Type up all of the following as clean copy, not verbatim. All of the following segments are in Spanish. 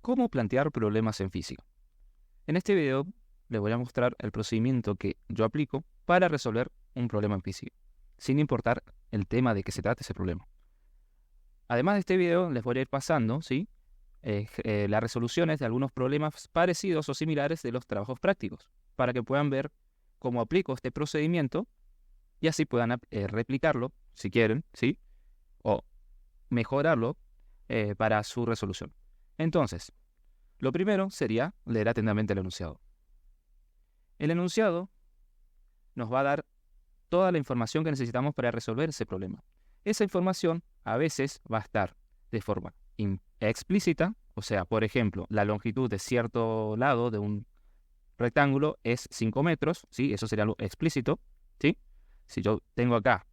¿Cómo plantear problemas en física? En este video les voy a mostrar el procedimiento que yo aplico para resolver un problema en física, sin importar el tema de que se trate ese problema. Además de este video, les voy a ir pasando, ¿sí? Las resoluciones de algunos problemas parecidos o similares de los trabajos prácticos, para que puedan ver cómo aplico este procedimiento y así puedan replicarlo, si quieren, ¿sí? O mejorarlo para su resolución. Entonces, lo primero sería leer atentamente el enunciado. El enunciado nos va a dar toda la información que necesitamos para resolver ese problema. Esa información a veces va a estar de forma explícita, o sea, por ejemplo, la longitud de cierto lado de un rectángulo es 5 metros, ¿sí? Eso sería algo explícito, ¿sí? Si yo tengo acá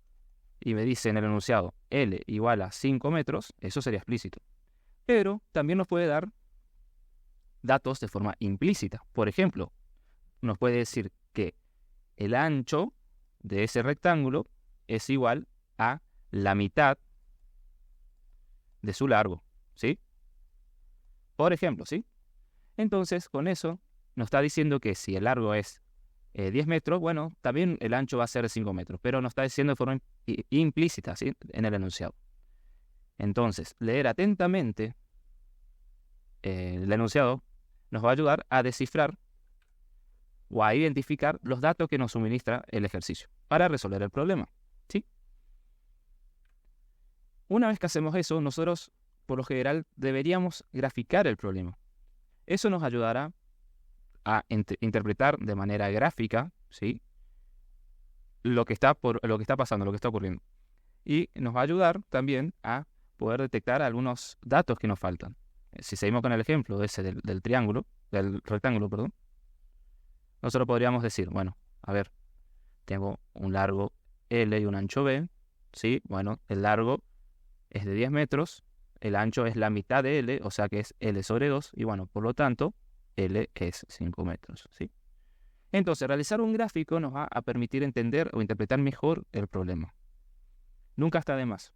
y me dice en el enunciado L igual a 5 metros, eso sería explícito. Pero también nos puede dar datos de forma implícita. Por ejemplo, nos puede decir que el ancho de ese rectángulo es igual a la mitad de su largo, ¿sí? Por ejemplo, ¿sí? Entonces, con eso nos está diciendo que si el largo es 10 metros, bueno, también el ancho va a ser 5 metros, pero nos está diciendo de forma implícita, ¿sí? En el enunciado. Entonces, leer atentamente el enunciado nos va a ayudar a descifrar o a identificar los datos que nos suministra el ejercicio para resolver el problema, ¿sí? Una vez que hacemos eso, nosotros, por lo general, deberíamos graficar el problema. Eso nos ayudará a interpretar de manera gráfica, ¿sí? lo que está pasando, lo que está ocurriendo. Y nos va a ayudar también a poder detectar algunos datos que nos faltan. Si seguimos con el ejemplo ese del rectángulo, perdón, nosotros podríamos decir, bueno, a ver, tengo un largo L y un ancho B, ¿sí? Bueno, el largo es de 10 metros, el ancho es la mitad de L, o sea que es L sobre 2, y bueno, por lo tanto, L es 5 metros, ¿sí? Entonces, realizar un gráfico nos va a permitir entender o interpretar mejor el problema. Nunca está de más.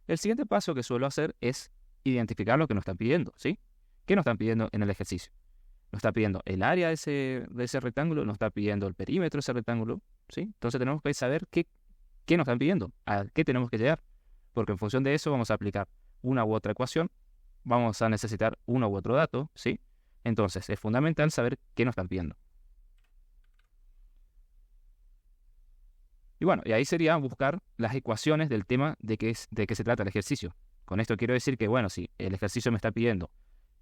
El siguiente paso que suelo hacer es identificar lo que nos están pidiendo, ¿sí? ¿Qué nos están pidiendo en el ejercicio? Nos está pidiendo el área de ese rectángulo, nos está pidiendo el perímetro de ese rectángulo, ¿sí? Entonces tenemos que saber qué nos están pidiendo, a qué tenemos que llegar, porque en función de eso vamos a aplicar una u otra ecuación, vamos a necesitar uno u otro dato, ¿sí? Entonces es fundamental saber qué nos están pidiendo. Y bueno, y ahí sería buscar las ecuaciones del tema de qué se trata el ejercicio. Con esto quiero decir que, bueno, si el ejercicio me está pidiendo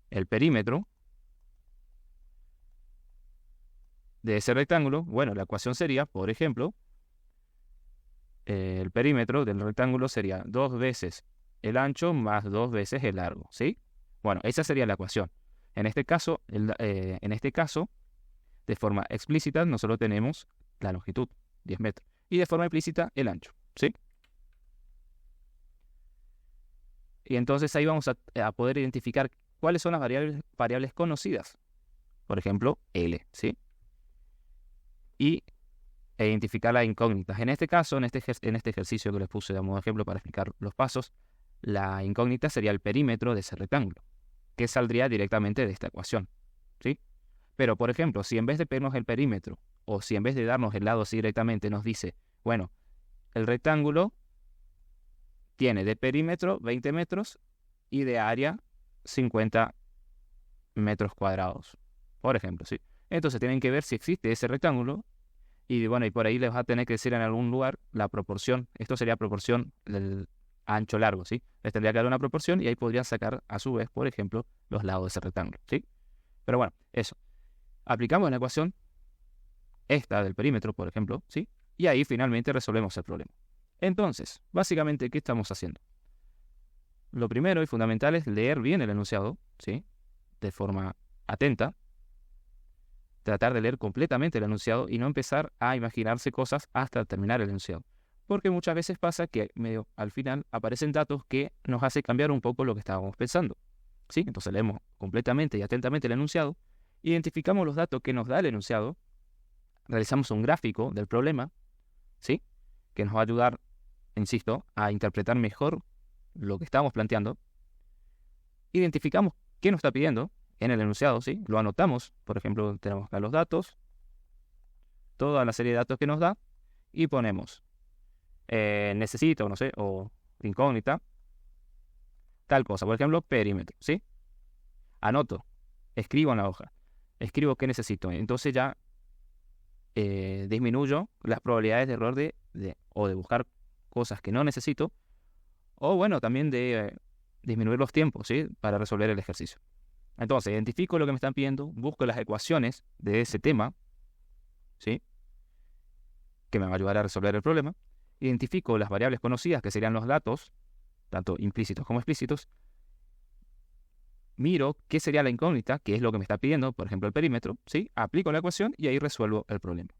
el perímetro de ese rectángulo, bueno, la ecuación sería, por ejemplo, el perímetro del rectángulo sería 2 veces el ancho más 2 veces el largo, ¿sí? Bueno, esa sería la ecuación. En este caso, de forma explícita, nosotros tenemos la longitud, 10 metros, y de forma implícita, el ancho, ¿sí? Y entonces ahí vamos a poder identificar cuáles son las variables conocidas. Por ejemplo, L, ¿sí? E identificar las incógnitas. En este caso, en este ejercicio que les puse de modo ejemplo para explicar los pasos, la incógnita sería el perímetro de ese rectángulo, que saldría directamente de esta ecuación, ¿sí? Pero, por ejemplo, si en vez de pedirnos el perímetro, o si en vez de darnos el lado así directamente nos dice, bueno, el rectángulo tiene de perímetro 20 metros y de área 50 metros cuadrados, por ejemplo, ¿sí? Entonces tienen que ver si existe ese rectángulo y bueno, y por ahí les va a tener que decir en algún lugar la proporción. Esto sería proporción del ancho largo, ¿sí? Les tendría que dar una proporción y ahí podrían sacar a su vez, por ejemplo, los lados de ese rectángulo, ¿sí? Pero bueno, eso. Aplicamos la ecuación esta del perímetro, por ejemplo, ¿sí? Y ahí finalmente resolvemos el problema. Entonces, básicamente, ¿qué estamos haciendo? Lo primero y fundamental es leer bien el enunciado, ¿sí? De forma atenta. Tratar de leer completamente el enunciado y no empezar a imaginarse cosas hasta terminar el enunciado. Porque muchas veces pasa que al final aparecen datos que nos hacen cambiar un poco lo que estábamos pensando, ¿sí? Entonces leemos completamente y atentamente el enunciado, identificamos los datos que nos da el enunciado, realizamos un gráfico del problema, ¿sí? Que nos va a ayudar, insisto, a interpretar mejor lo que estamos planteando. Identificamos ¿qué nos está pidiendo? En el enunciado, ¿sí? Lo anotamos. Por ejemplo, tenemos acá los datos, toda la serie de datos que nos da, y ponemos necesito, no sé, o incógnita, tal cosa. Por ejemplo, perímetro, ¿sí? Anoto, escribo en la hoja, escribo qué necesito. Entonces ya disminuyo las probabilidades de error o de buscar cosas que no necesito, o bueno, también de disminuir los tiempos, ¿sí? Para resolver el ejercicio. Entonces, identifico lo que me están pidiendo, busco las ecuaciones de ese tema, ¿sí? Que me va a ayudar a resolver el problema. Identifico las variables conocidas, que serían los datos, tanto implícitos como explícitos. Miro qué sería la incógnita, que es lo que me está pidiendo, por ejemplo, el perímetro, ¿sí? Aplico la ecuación y ahí resuelvo el problema.